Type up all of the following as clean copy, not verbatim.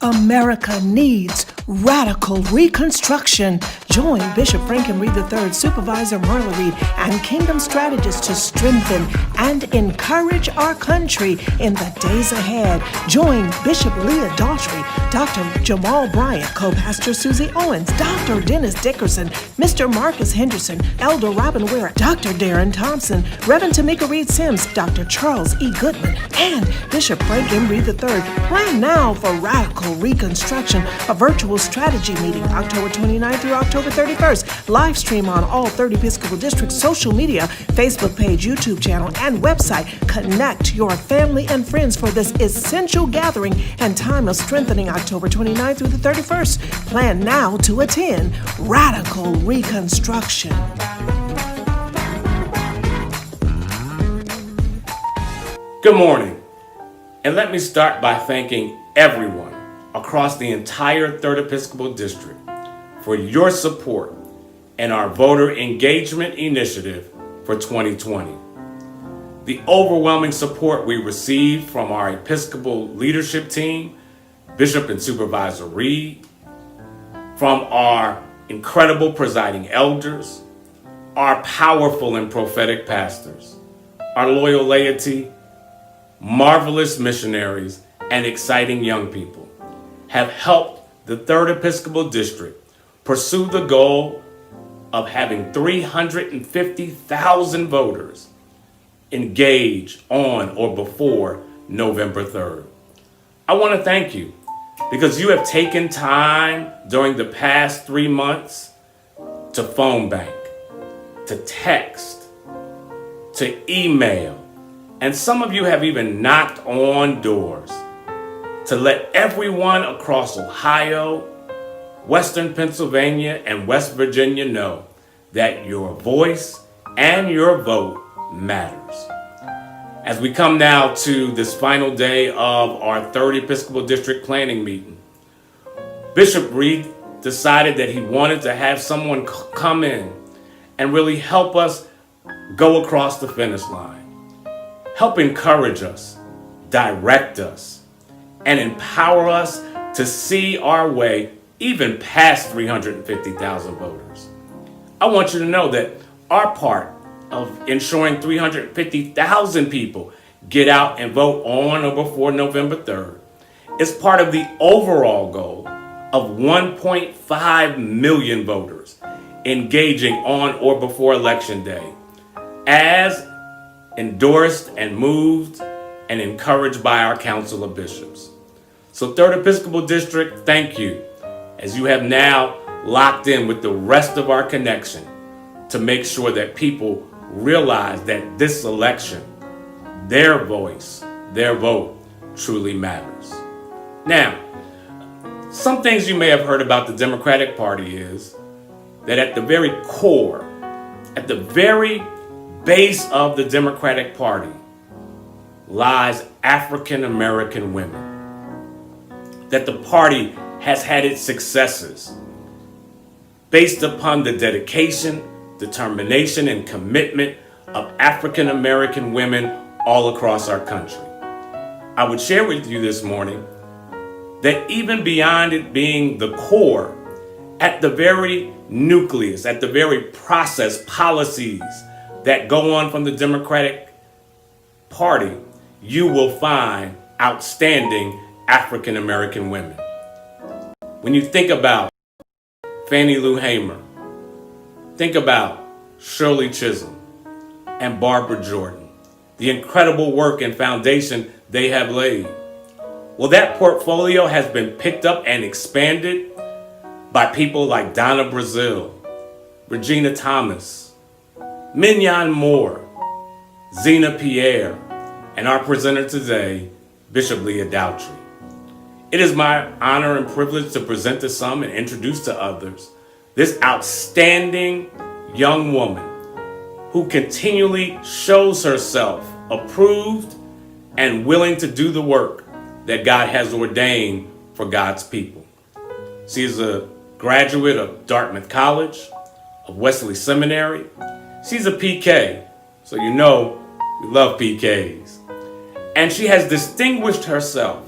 America needs radical reconstruction. Join Bishop Franklin Reed III, Supervisor Marla Reed, and Kingdom Strategists to strengthen and encourage our country in the days ahead. Join Bishop Leah Daughtry, Dr. Jamal Bryant, Co-Pastor Susie Owens, Dr. Dennis Dickerson, Mr. Marcus Henderson, Elder Robin Ware, Dr. Darren Thompson, Reverend Tamika Reed Sims, Dr. Charles E. Goodman, and Bishop Franklin Reed III. Plan now for radical reconstruction, a virtual strategy meeting October 29th through October 31st. Live stream on all 30 Episcopal Districts social media, Facebook page, YouTube channel, and website. Connect your family and friends for this essential gathering and time of strengthening October 29th through the 31st. Plan now to attend Radical Reconstruction. Good morning, and let me start by thanking everyone across the entire 3rd Episcopal District for your support in our voter engagement initiative for 2020. The overwhelming support we received from our Episcopal leadership team, Bishop and Supervisor Reed, from our incredible presiding elders, our powerful and prophetic pastors, our loyal laity, marvelous missionaries, and exciting young people have helped the 3rd Episcopal District pursue the goal of having 350,000 voters engage on or before November 3rd. I want to thank you because you have taken time during the past 3 months to phone bank, to text, to email, and some of you have even knocked on doors to let everyone across Ohio, Western Pennsylvania, and West Virginia know that your voice and your vote matters. As we come now to this final day of our 3rd Episcopal District planning meeting, Bishop Reed decided that he wanted to have someone come in and really help us go across the finish line. Help encourage us, direct us, and empower us to see our way even past 350,000 voters. I want you to know that our part of ensuring 350,000 people get out and vote on or before November 3rd is part of the overall goal of 1.5 million voters engaging on or before Election Day, as endorsed and moved and encouraged by our Council of Bishops. So 3rd Episcopal District, thank you, as you have now locked in with the rest of our connection to make sure that people realize that this election, their voice, their vote truly matters. Now, some things you may have heard about the Democratic Party is that at the very core, at the very base of the Democratic Party lies African American women. That the party has had its successes based upon the dedication, determination, and commitment of African American women all across our country. I would share with you this morning that even beyond it being the core, at the very nucleus, at the very process, policies that go on from the Democratic Party, you will find outstanding African American women. When you think about Fannie Lou Hamer, think about Shirley Chisholm and Barbara Jordan, the incredible work and foundation they have laid. Well, that portfolio has been picked up and expanded by people like Donna Brazile, Regina Thomas, Mignon Moore, Zena Pierre, and our presenter today, Bishop Leah Daughtry. It is my honor and privilege to present to some and introduce to others this outstanding young woman who continually shows herself approved and willing to do the work that God has ordained for God's people. She is a graduate of Dartmouth College, of Wesley Seminary. She's a PK, so you know we love PKs. And she has distinguished herself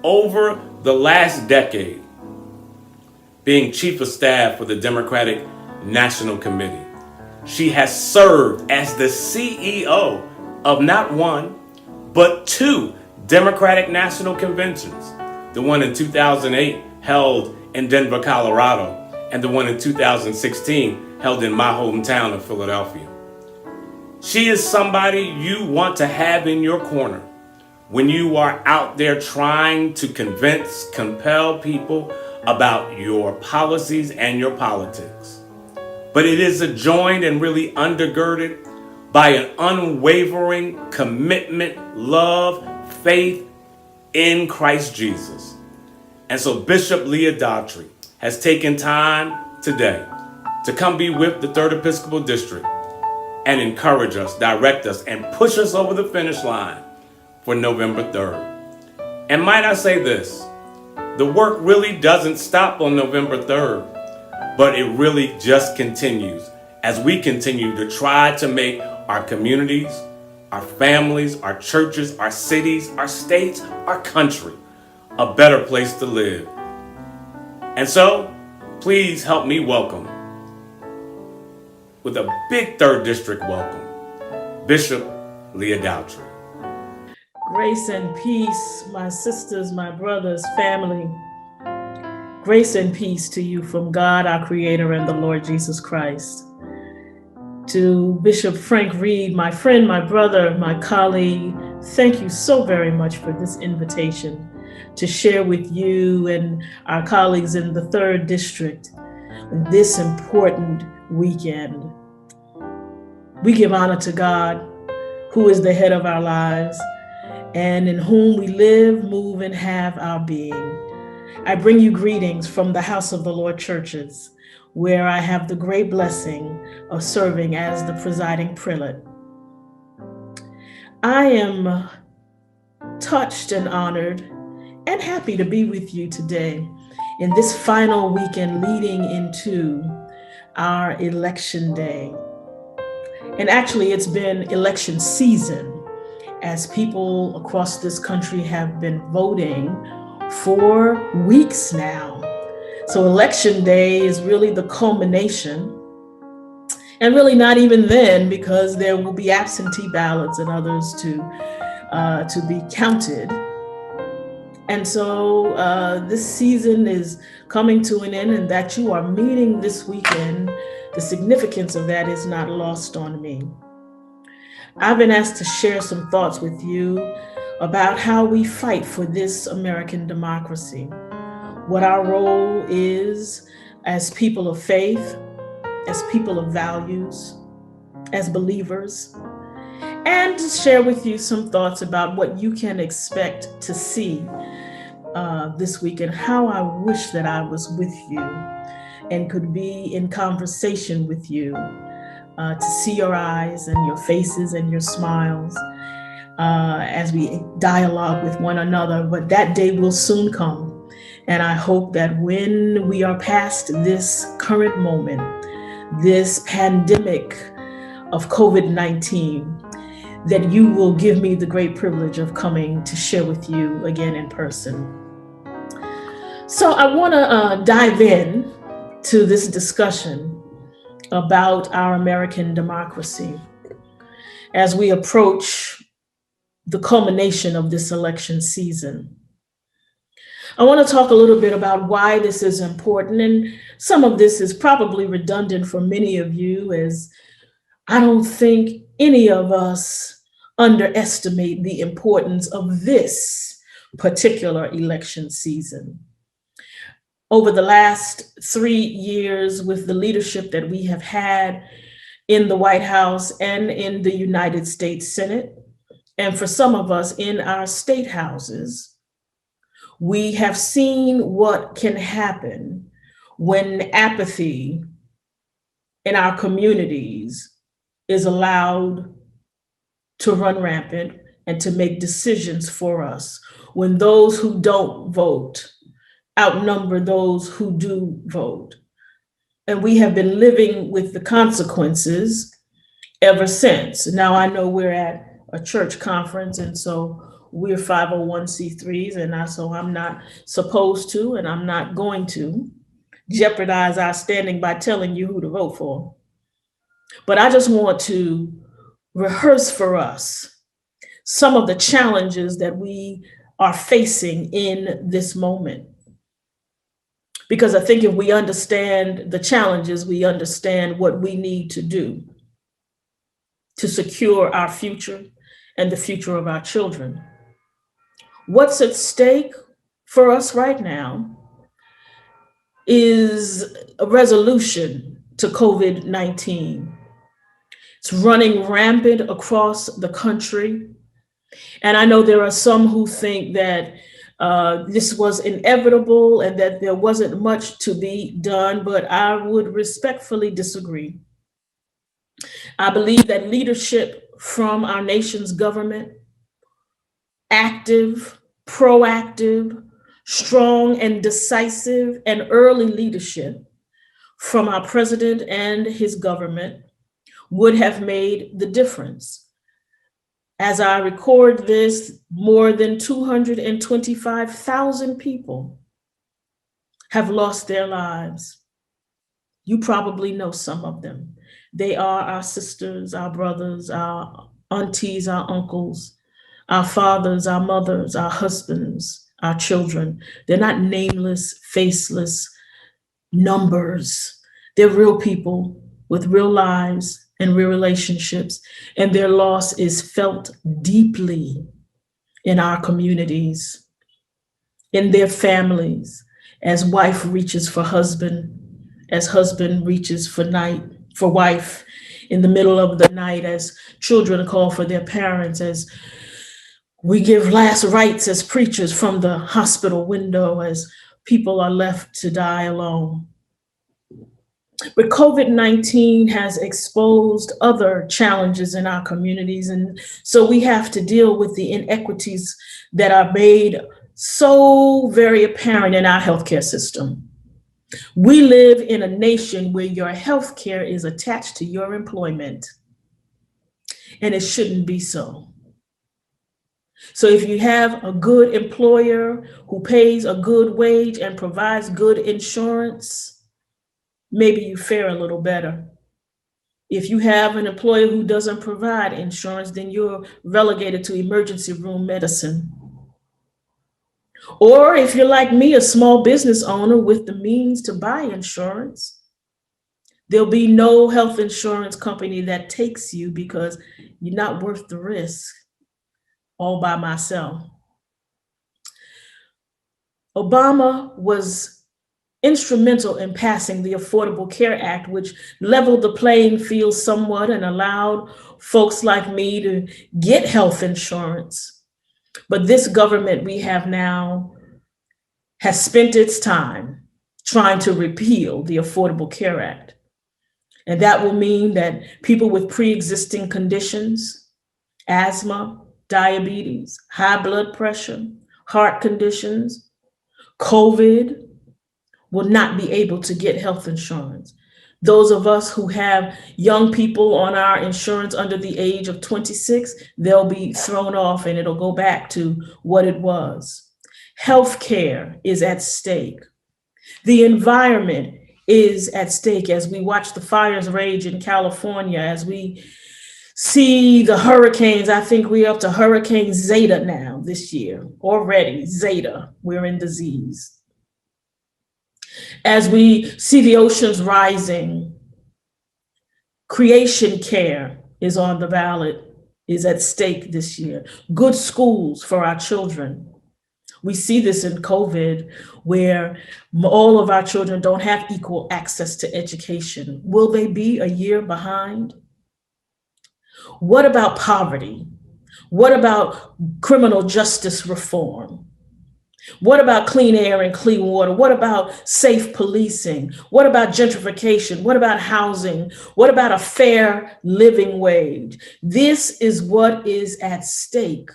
over the last decade being chief of staff for the Democratic National Committee, she has served as the CEO of not one, but two Democratic National Conventions. The one in 2008 held in Denver, Colorado, and the one in 2016 held in my hometown of Philadelphia. She is somebody you want to have in your corner when you are out there trying to convince, compel people about your policies and your politics. But it is adjoined and really undergirded by an unwavering commitment, love, faith in Christ Jesus. And so Bishop Leah Daughtry has taken time today to come be with the 3rd Episcopal District and encourage us, direct us, and push us over the finish line for November 3rd. And might I say this, the work really doesn't stop on November 3rd, but it really just continues as we continue to try to make our communities, our families, our churches, our cities, our states, our country a better place to live. And so, please help me welcome, with a big 3rd District welcome, Bishop Leah Daughtry. Grace and peace, my sisters, my brothers, family. Grace and peace to you from God, our Creator, and the Lord Jesus Christ. To Bishop Frank Reed, my friend, my brother, my colleague, thank you so very much for this invitation to share with you and our colleagues in the 3rd District this important weekend. We give honor to God, who is the head of our lives, and in whom we live, move, and have our being. I bring you greetings from the House of the Lord churches, where I have the great blessing of serving as the presiding prelate. I am touched and honored and happy to be with you today in this final weekend leading into our election day. And actually, it's been election season as people across this country have been voting for weeks now. So election day is really the culmination, and really not even then, because there will be absentee ballots and others to be counted. And so this season is coming to an end, and that you are meeting this weekend, the significance of that is not lost on me. I've been asked to share some thoughts with you about how we fight for this American democracy, what our role is as people of faith, as people of values, as believers, and to share with you some thoughts about what you can expect to see this week, and how I wish that I was with you and could be in conversation with you to see your eyes and your faces and your smiles as we dialogue with one another. But that day will soon come. And I hope that when we are past this current moment, this pandemic of COVID-19, that you will give me the great privilege of coming to share with you again in person. So I want to dive in to this discussion about our American democracy as we approach the culmination of this election season. I want to talk a little bit about why this is important, and some of this is probably redundant for many of you, as I don't think any of us underestimate the importance of this particular election season. Over the last 3 years, with the leadership that we have had in the White House and in the United States Senate, and for some of us in our state houses, we have seen what can happen when apathy in our communities is allowed to run rampant and to make decisions for us, when those who don't vote outnumber those who do vote. And we have been living with the consequences ever since. Now, I know we're at a church conference, and so we're 501c3s, and so I'm not supposed to, and I'm not going to jeopardize our standing by telling you who to vote for. But I just want to rehearse for us some of the challenges that we are facing in this moment. Because I think if we understand the challenges, we understand what we need to do to secure our future and the future of our children. What's at stake for us right now is a resolution to COVID-19. It's running rampant across the country. And I know there are some who think that this was inevitable and that there wasn't much to be done, but I would respectfully disagree. I believe that leadership from our nation's government, active, proactive, strong and decisive and early leadership from our president and his government would have made the difference. As I record this, more than 225,000 people have lost their lives. You probably know some of them. They are our sisters, our brothers, our aunties, our uncles, our fathers, our mothers, our husbands, our children. They're not nameless, faceless numbers. They're real people with real lives and real relationships, and their loss is felt deeply in our communities, in their families, as wife reaches for husband, as husband reaches for wife in the middle of the night, as children call for their parents, as we give last rites as preachers from the hospital window, as people are left to die alone. But COVID-19 has exposed other challenges in our communities. And so we have to deal with the inequities that are made so very apparent in our healthcare system. We live in a nation where your healthcare is attached to your employment, and it shouldn't be so. So if you have a good employer who pays a good wage and provides good insurance, maybe you fare a little better. If you have an employer who doesn't provide insurance, then you're relegated to emergency room medicine. Or if you're like me, a small business owner with the means to buy insurance, there'll be no health insurance company that takes you because you're not worth the risk all by myself. Obama was instrumental in passing the Affordable Care Act, which leveled the playing field somewhat and allowed folks like me to get health insurance. But this government we have now has spent its time trying to repeal the Affordable Care Act. And that will mean that people with pre-existing conditions, asthma, diabetes, high blood pressure, heart conditions, COVID, will not be able to get health insurance. Those of us who have young people on our insurance under the age of 26, they'll be thrown off and it'll go back to what it was. Healthcare is at stake. The environment is at stake as we watch the fires rage in California, as we see the hurricanes. I think we're up to Hurricane Zeta now this year already. Zeta, we're in disease. As we see the oceans rising, creation care is on the ballot, is at stake this year. Good schools for our children. We see this in COVID, where all of our children don't have equal access to education. Will they be a year behind? What about poverty? What about criminal justice reform? What about clean air and clean water? What about safe policing? What about gentrification? What about housing? What about a fair living wage? This is what is at stake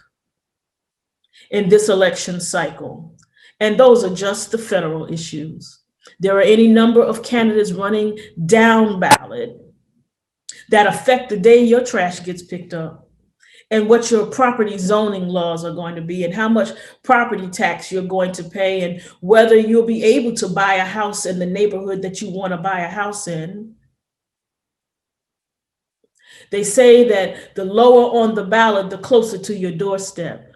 in this election cycle. And those are just the federal issues. There are any number of candidates running down ballot that affect the day your trash gets picked up. and what your property zoning laws are going to be, and how much property tax you're going to pay, and whether you'll be able to buy a house in the neighborhood that you want to buy a house in. They say that the lower on the ballot, the closer to your doorstep.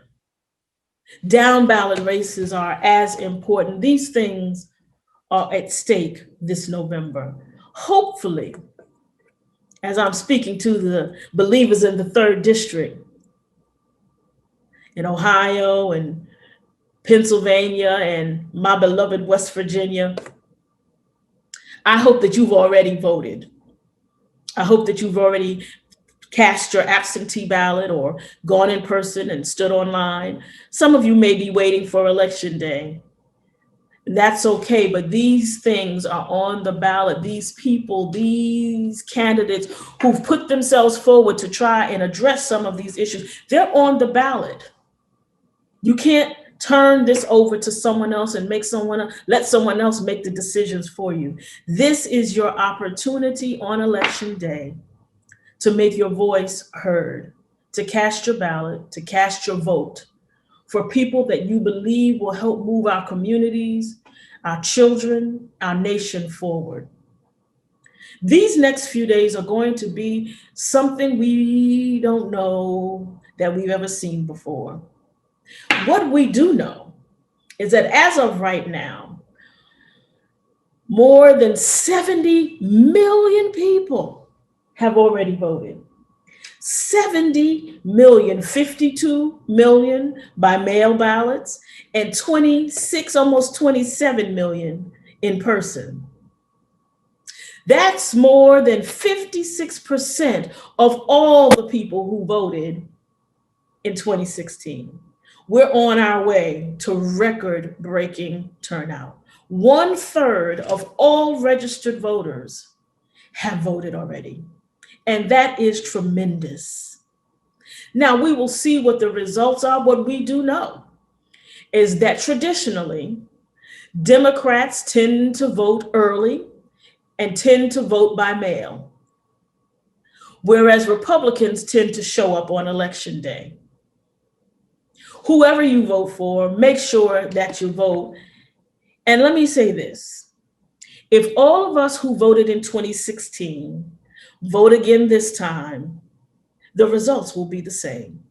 Down ballot races are as important. These things are at stake this November. Hopefully, as I'm speaking to the believers in the 3rd District, in Ohio and Pennsylvania and my beloved West Virginia, I hope that you've already voted. I hope that you've already cast your absentee ballot or gone in person and stood online. Some of you may be waiting for Election Day. That's okay, but these things are on the ballot. These people, these candidates who've put themselves forward to try and address some of these issues, they're on the ballot. You can't turn this over to someone else and let someone else make the decisions for you. This is your opportunity on Election Day to make your voice heard, to cast your ballot, to cast your vote for people that you believe will help move our communities, our children, our nation forward. These next few days are going to be something we don't know that we've ever seen before. What we do know is that as of right now, more than 70 million people have already voted. 70 million, 52 million by mail ballots, and 26, almost 27 million in person. That's more than 56% of all the people who voted in 2016. We're on our way to record-breaking turnout. 1/3 of all registered voters have voted already, and that is tremendous. Now, we will see what the results are. What we do know is that traditionally, Democrats tend to vote early and tend to vote by mail, whereas Republicans tend to show up on Election Day. Whoever you vote for, make sure that you vote. And let me say this, if all of us who voted in 2016 vote again this time, the results will be the same.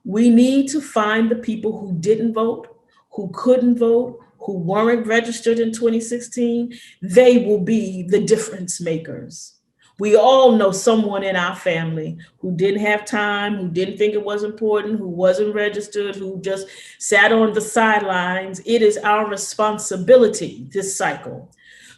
We need to find the people who didn't vote, who couldn't vote, who weren't registered in 2016. They will be the difference makers. We all know someone in our family who didn't have time, who didn't think it was important, who wasn't registered, who just sat on the sidelines. It is our responsibility this cycle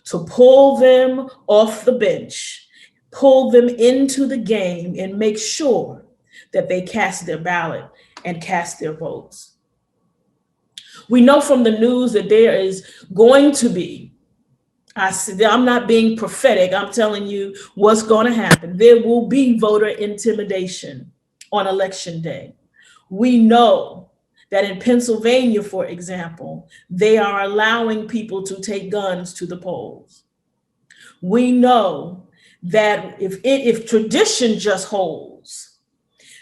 to pull them off the bench, pull them into the game, and make sure that they cast their ballot and cast their votes. We know from the news that there is going to be, I'm not being prophetic, I'm telling you what's going to happen. There will be voter intimidation on Election Day. We know that in Pennsylvania, for example, they are allowing people to take guns to the polls. We know that if tradition just holds,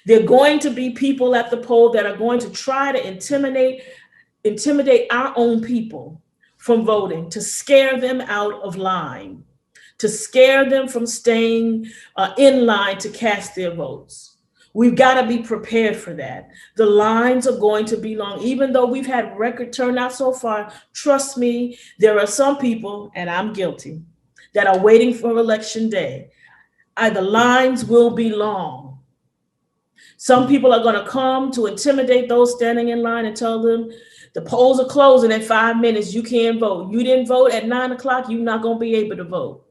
there are going to be people at the poll that are going to try to intimidate our own people from voting, to scare them out of line, to scare them from staying in line to cast their votes. We've got to be prepared for that. The lines are going to be long. Even though we've had record turnout so far, trust me, there are some people, and I'm guilty, that are waiting for Election Day. The lines will be long. Some people are going to come to intimidate those standing in line and tell them, the polls are closing in 5 minutes, you can't vote. You didn't vote at 9 o'clock, you're not going to be able to vote.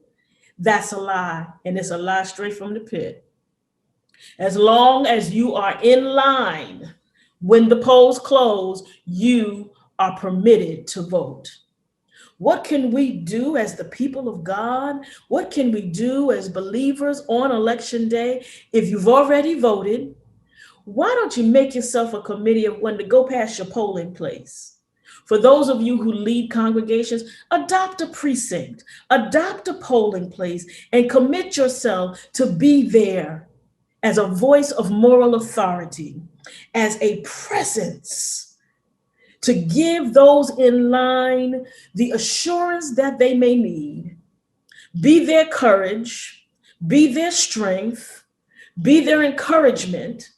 That's a lie, and it's a lie straight from the pit. As long as you are in line when the polls close, you are permitted to vote. What can we do as the people of God? What can we do as believers on Election Day? If you've already voted, why don't you make yourself a committee of one to go past your polling place? For those of you who lead congregations, adopt a precinct, adopt a polling place, and commit yourself to be there as a voice of moral authority, as a presence to give those in line the assurance that they may need, be their courage, be their strength, be their encouragement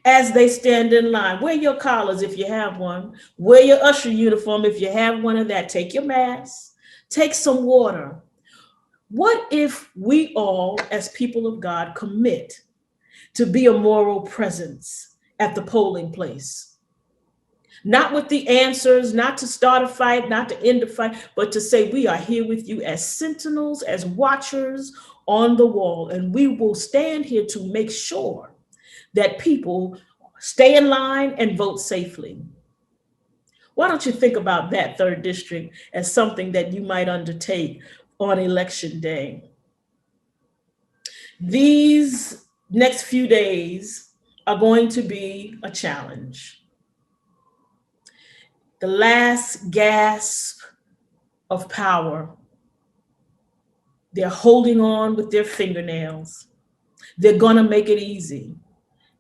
as they stand in line. Wear your collars if you have one. Wear your usher uniform if you have one of that. Take your mask. Take some water. What if we all, as people of God, commit to be a moral presence at the polling place? Not with the answers, not to start a fight, not to end a fight, but to say we are here with you as sentinels, as watchers on the wall, and we will stand here to make sure that people stay in line and vote safely. Why don't you think about that third district as something that you might undertake on election day? These next few days are going to be a challenge. The last gasp of power. They're holding on with their fingernails. They're gonna make it easy.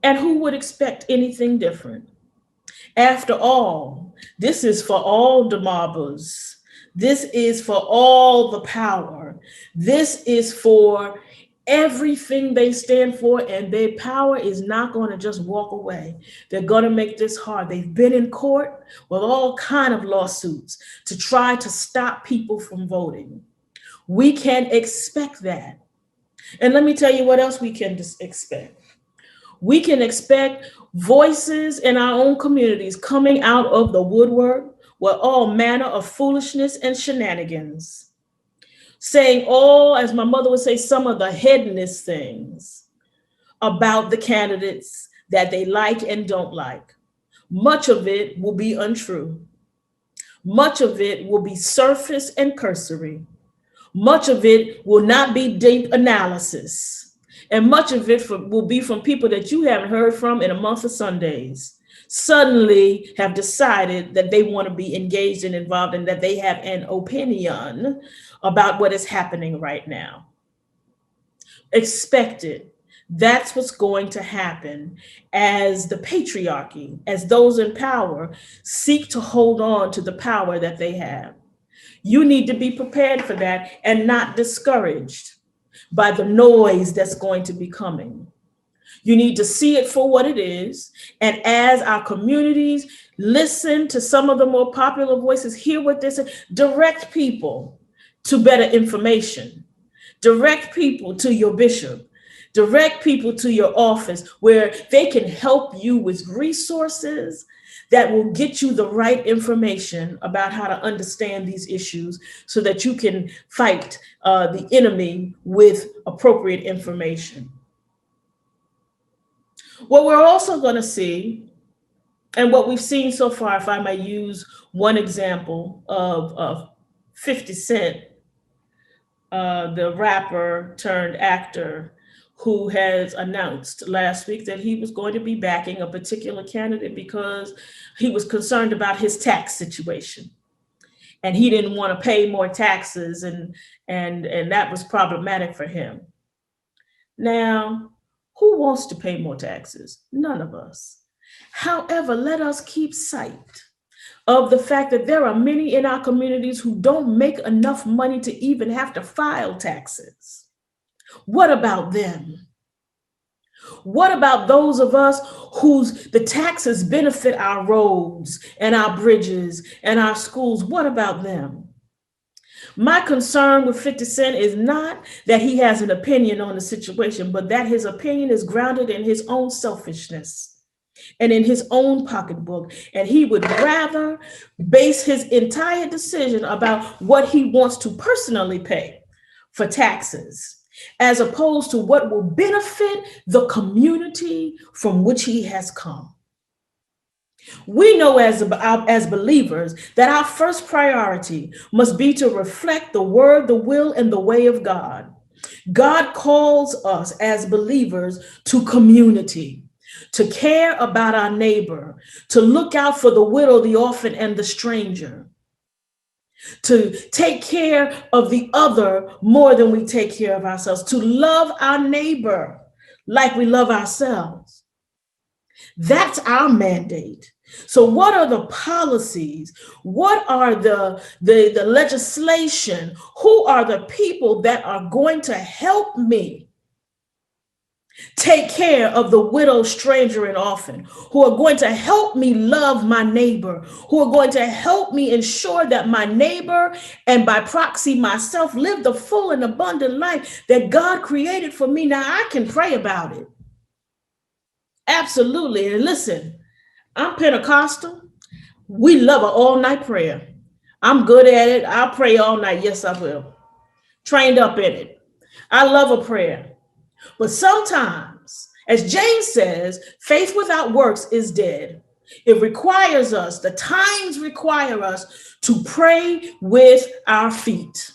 And who would expect anything different? After all, this is for all the Demarbas. This is for all the power. This is for everything they stand for, and their power is not going to just walk away. They're going to make this hard. They've been in court with all kind of lawsuits to try to stop people from voting. We can expect that. And let me tell you what else we can expect. We can expect voices in our own communities coming out of the woodwork with all manner of foolishness and shenanigans, saying all, as my mother would say, some of the headless things about the candidates that they like and don't like. Much of it will be untrue. Much of it will be surface and cursory. Much of it will not be deep analysis. And much of it will be from people that you haven't heard from in a month of Sundays, suddenly have decided that they want to be engaged and involved and that they have an opinion about what is happening right now. Expect it. That's what's going to happen as the patriarchy, as those in power seek to hold on to the power that they have. You need to be prepared for that and not discouraged by the noise that's going to be coming. You need to see it for what it is. And as our communities listen to some of the more popular voices, hear what they say, direct people to better information. Direct people to your bishop. Direct people to your office where they can help you with resources that will get you the right information about how to understand these issues so that you can fight the enemy with appropriate information. What we're also going to see, and what we've seen so far, if I may use one example of 50 Cent, the rapper turned actor, who has announced last week that he was going to be backing a particular candidate because he was concerned about his tax situation. And he didn't want to pay more taxes, and that was problematic for him. Now, who wants to pay more taxes? None of us. However, let us keep sight of the fact that there are many in our communities who don't make enough money to even have to file taxes. What about them? What about those of us the taxes benefit our roads and our bridges and our schools? What about them? My concern with 50 Cent is not that he has an opinion on the situation, but that his opinion is grounded in his own selfishness and in his own pocketbook. And he would rather base his entire decision about what he wants to personally pay for taxes, as opposed to what will benefit the community from which he has come. We know as believers that our first priority must be to reflect the word, the will, and the way of God. God calls us as believers to community, to care about our neighbor, to look out for the widow, the orphan, and the stranger, to take care of the other more than we take care of ourselves, to love our neighbor like we love ourselves. That's our mandate. So what are the policies? What are the legislation? Who are the people that are going to help me take care of the widow, stranger, and orphan, who are going to help me love my neighbor, who are going to help me ensure that my neighbor and by proxy myself live the full and abundant life that God created for me? Now I can pray about it. Absolutely. And listen, I'm Pentecostal. We love an all-night prayer. I'm good at it. I'll pray all night. Yes, I will. Trained up in it. I love a prayer. But sometimes, as James says, faith without works is dead. It requires us, the times require us to pray with our feet.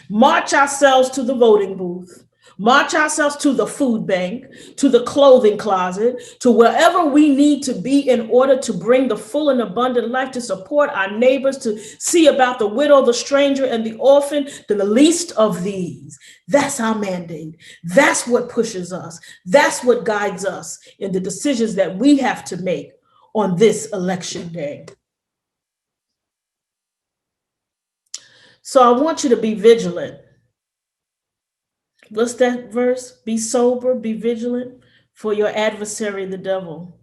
March ourselves to the voting booth. March ourselves to the food bank, to the clothing closet, to wherever we need to be in order to bring the full and abundant life, to support our neighbors, to see about the widow, the stranger, and the orphan, the least of these. That's our mandate. That's what pushes us. That's what guides us in the decisions that we have to make on this election day. So I want you to be vigilant. What's that verse? Be sober, be vigilant, for your adversary, the devil,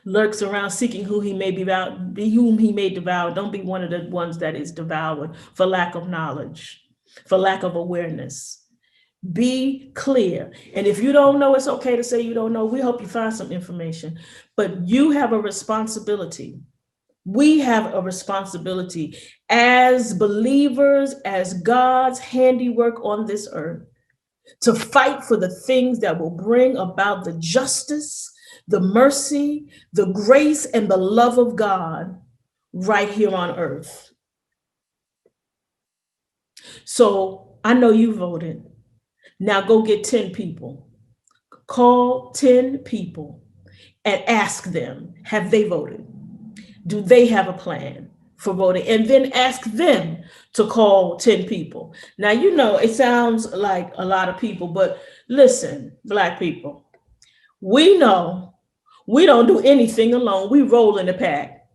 lurks around seeking whom he may devour. Don't be one of the ones that is devoured for lack of knowledge, for lack of awareness. Be clear. And if you don't know, it's okay to say you don't know. We hope you find some information, but you have a responsibility. We have a responsibility as believers, as God's handiwork on this earth, to fight for the things that will bring about the justice, the mercy, the grace, and the love of God right here on earth. So I know you voted. Now go get 10 people. Call 10 people and ask them, have they voted? Do they have a plan for voting? And then ask them to call 10 people. Now, you know, it sounds like a lot of people, but listen, Black people, we know we don't do anything alone. We roll in the pack.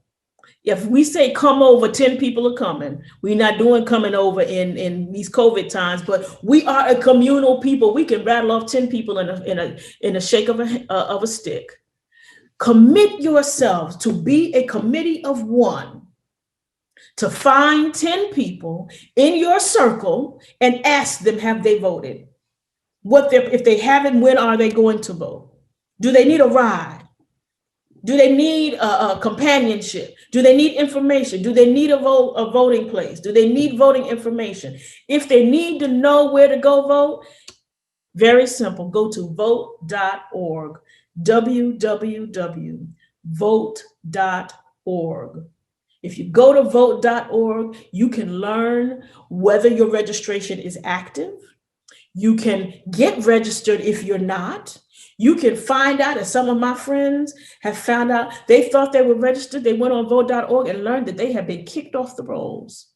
If we say come over, 10 people are coming. We're not doing coming over in these COVID times, but we are a communal people. We can rattle off 10 people in a shake of a stick. Commit yourselves to be a committee of one, to find 10 people in your circle and ask them, have they voted? If they haven't, when are they going to vote? Do they need a ride? Do they need a companionship? Do they need information? Do they need a voting place? Do they need voting information? If they need to know where to go vote, very simple, go to vote.org. www.vote.org. If you go to vote.org, you can learn whether your registration is active. You can get registered if you're not. You can find out, as some of my friends have found out, they thought they were registered. They went on vote.org and learned that they had been kicked off the rolls.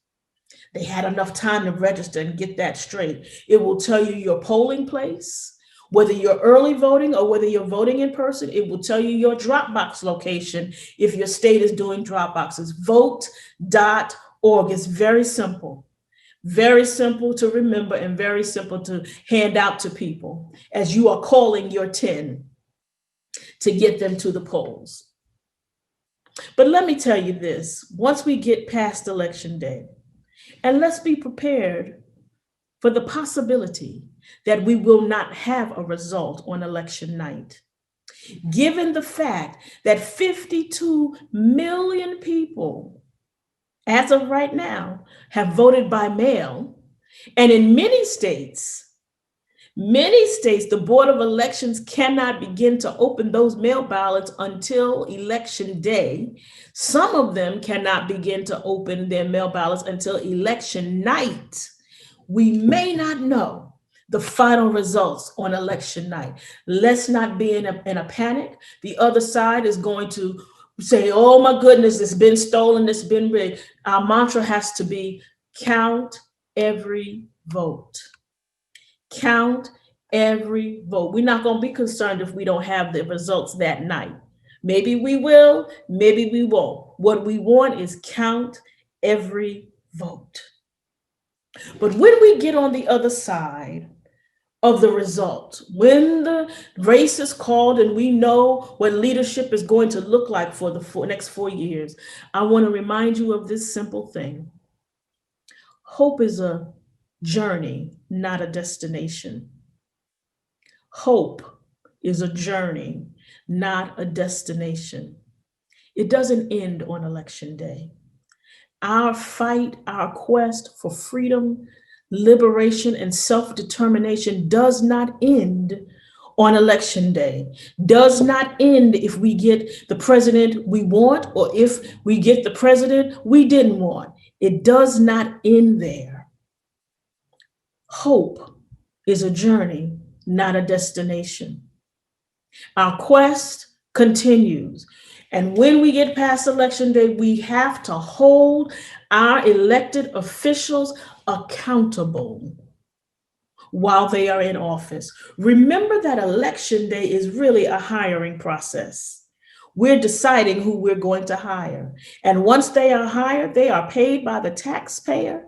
They had enough time to register and get that straight. It will tell you your polling place, whether you're early voting or whether you're voting in person. It will tell you your drop box location if your state is doing drop boxes. Vote.org is very simple to remember and very simple to hand out to people as you are calling your 10 to get them to the polls. But let me tell you this, once we get past Election Day, and let's be prepared for the possibility that we will not have a result on election night. Given the fact that 52 million people, as of right now, have voted by mail, and in many states, the Board of Elections cannot begin to open those mail ballots until election day. Some of them cannot begin to open their mail ballots until election night. We may not know the final results on election night. Let's not be in a panic. The other side is going to say, oh my goodness, it's been stolen, it's been rigged. Our mantra has to be count every vote. Count Every vote. We're not going to be concerned if we don't have the results that night. Maybe we will, maybe we won't. What we want is count every vote. But when we get on the other side of the result, when the race is called and we know what leadership is going to look like for the next 4 years, I want to remind you of this simple thing. Hope is a journey, not a destination. Hope is a journey, not a destination. It doesn't end on election day. Our fight, our quest for freedom, liberation, and self-determination does not end on election day, does not end if we get the president we want or if we get the president we didn't want. It does not end there. Hope is a journey, not a destination. Our quest continues. And when we get past election day, we have to hold our elected officials accountable while they are in office. Remember that election day is really a hiring process. We're deciding who we're going to hire. And once they are hired, they are paid by the taxpayer.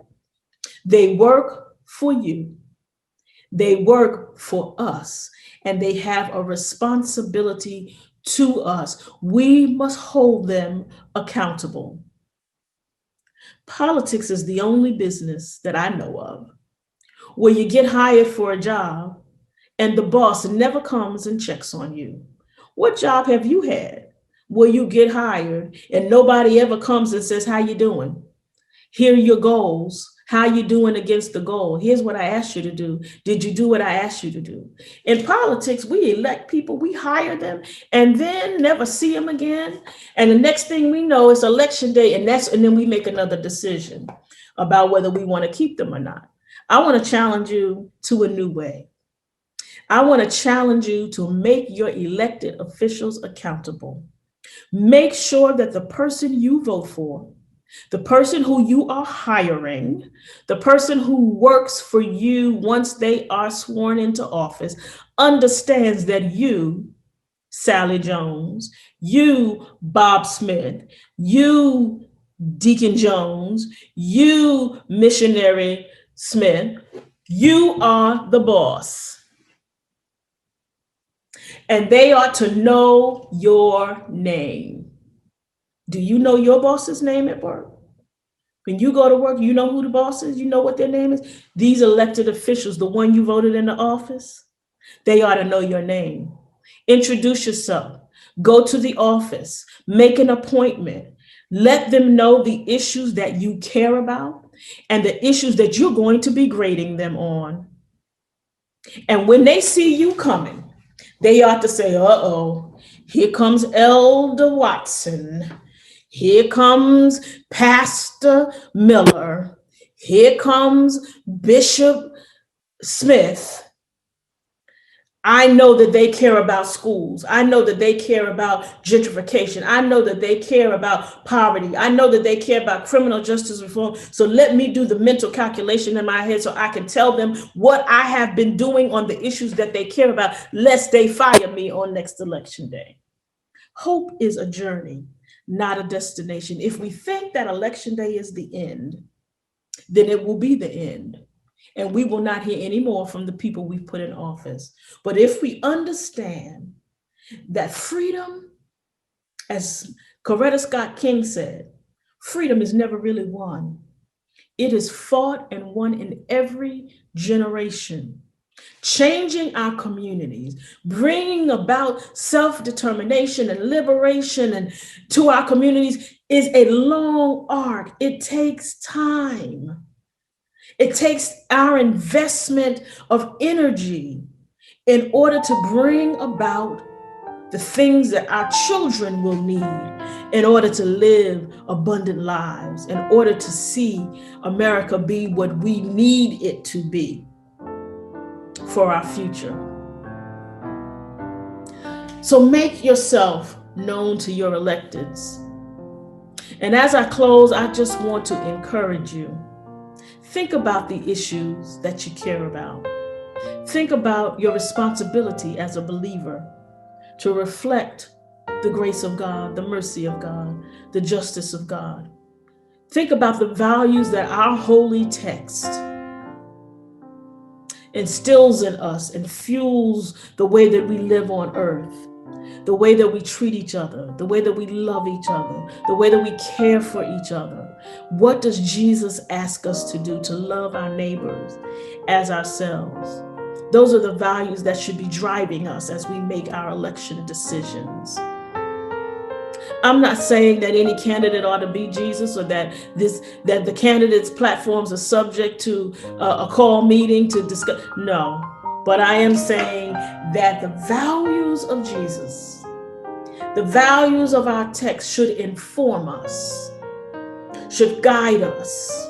They work for you. They work for us. And they have a responsibility to us. We must hold them accountable. Politics is the only business that I know of where you get hired for a job and the boss never comes and checks on you. What job have you had where you get hired and nobody ever comes and says, how you doing? Here are your goals. How you doing against the goal? Here's what I asked you to do. Did you do what I asked you to do? In politics, we elect people, we hire them, and then never see them again. And the next thing we know is election day, and then we make another decision about whether we want to keep them or not. I want to challenge you to a new way. I want to challenge you to make your elected officials accountable. Make sure that the person you vote for, the person who you are hiring, the person who works for you once they are sworn into office, understands that you, Sally Jones, you, Bob Smith, you, Deacon Jones, you, Missionary Smith, you are the boss. And they ought to know your name. Do you know your boss's name at work? When you go to work, you know who the boss is? You know what their name is? These elected officials, the one you voted into office, they ought to know your name. Introduce yourself. Go to the office. Make an appointment. Let them know the issues that you care about and the issues that you're going to be grading them on. And when they see you coming, they ought to say, uh-oh, here comes Elder Watson. Here comes Pastor Miller. Here comes Bishop Smith. I know that they care about schools. I know that they care about gentrification. I know that they care about poverty. I know that they care about criminal justice reform. So let me do the mental calculation in my head so I can tell them what I have been doing on the issues that they care about, lest they fire me on next election day. Hope is a journey, not a destination. If we think that election day is the end, then it will be the end. And we will not hear any more from the people we've put in office. But if we understand that freedom, as Coretta Scott King said, freedom is never really won. It is fought and won in every generation. Changing our communities, bringing about self-determination and liberation and to our communities is a long arc. It takes time. It takes our investment of energy in order to bring about the things that our children will need in order to live abundant lives, in order to see America be what we need it to be for our future. So make yourself known to your electeds. And as I close, I just want to encourage you. Think about the issues that you care about. Think about your responsibility as a believer to reflect the grace of God, the mercy of God, the justice of God. Think about the values that our holy text instills in us and fuels the way that we live on earth, the way that we treat each other, the way that we love each other, the way that we care for each other. What does Jesus ask us to do? To love our neighbors as ourselves. Those are the values that should be driving us as we make our election decisions. I'm not saying that any candidate ought to be Jesus, or that the candidates' platforms are subject to a call meeting to discuss. No, but I am saying that the values of Jesus, the values of our text should inform us, should guide us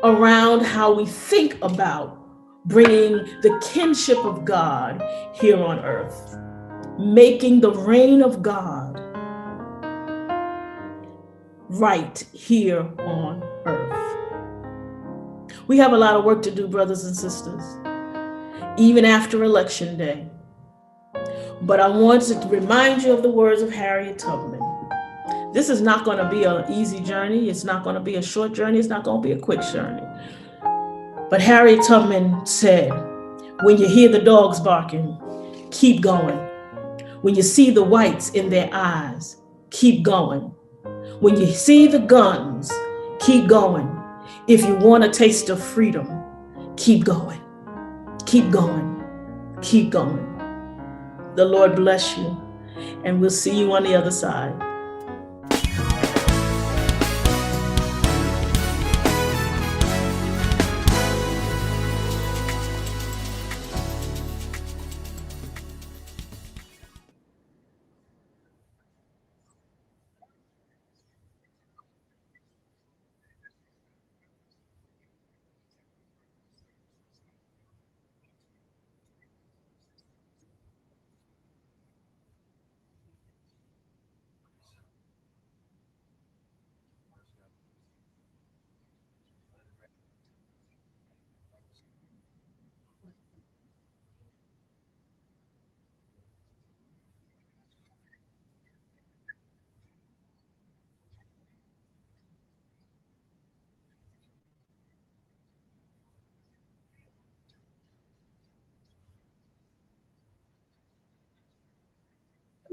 around how we think about bringing the kinship of God here on earth, making the reign of God right here on earth. We have a lot of work to do, brothers and sisters, even after Election Day. But I want to remind you of the words of Harriet Tubman. This is not going to be an easy journey. It's not going to be a short journey. It's not going to be a quick journey. But Harriet Tubman said, when you hear the dogs barking, keep going. When you see the whites in their eyes, keep going. When you see the guns, keep going. If you want a taste of freedom, keep going. Keep going. Keep going. The Lord bless you, and we'll see you on the other side.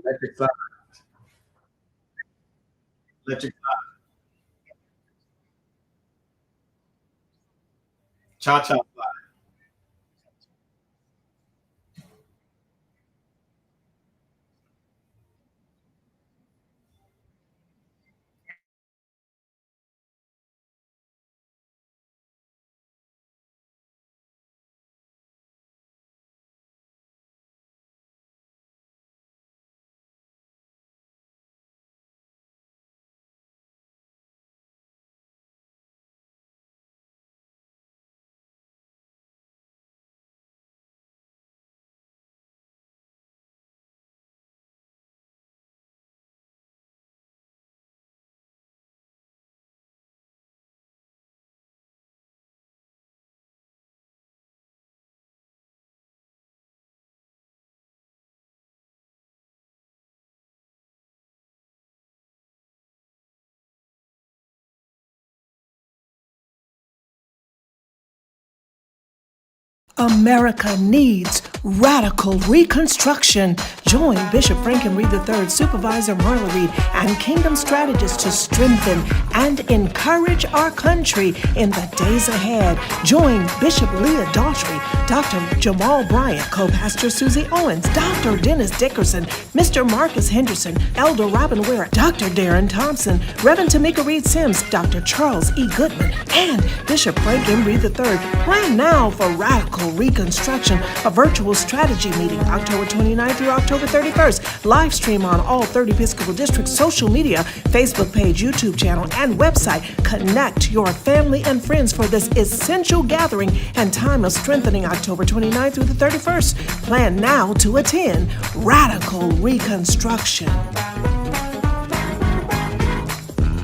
Electric fly. Electric fly. Cha-cha fly. America needs radical reconstruction. Join Bishop Franklin Reed III, Supervisor Marla Reed, and Kingdom Strategist to strengthen and encourage our country in the days ahead. Join Bishop Leah Daughtry, Dr. Jamal Bryant, Co-Pastor Susie Owens, Dr. Dennis Dickerson, Mr. Marcus Henderson, Elder Robin Ware, Dr. Darren Thompson, Reverend Tamika Reed Sims, Dr. Charles E. Goodman, and Bishop Franklin Reed III. Plan now for radical reconstruction, a virtual strategy meeting October 29th through October 31st. Live stream on all 30 Episcopal districts, social media, Facebook page, YouTube channel, and website. Connect your family and friends for this essential gathering and time of strengthening October 29th through the 31st. Plan now to attend Radical Reconstruction.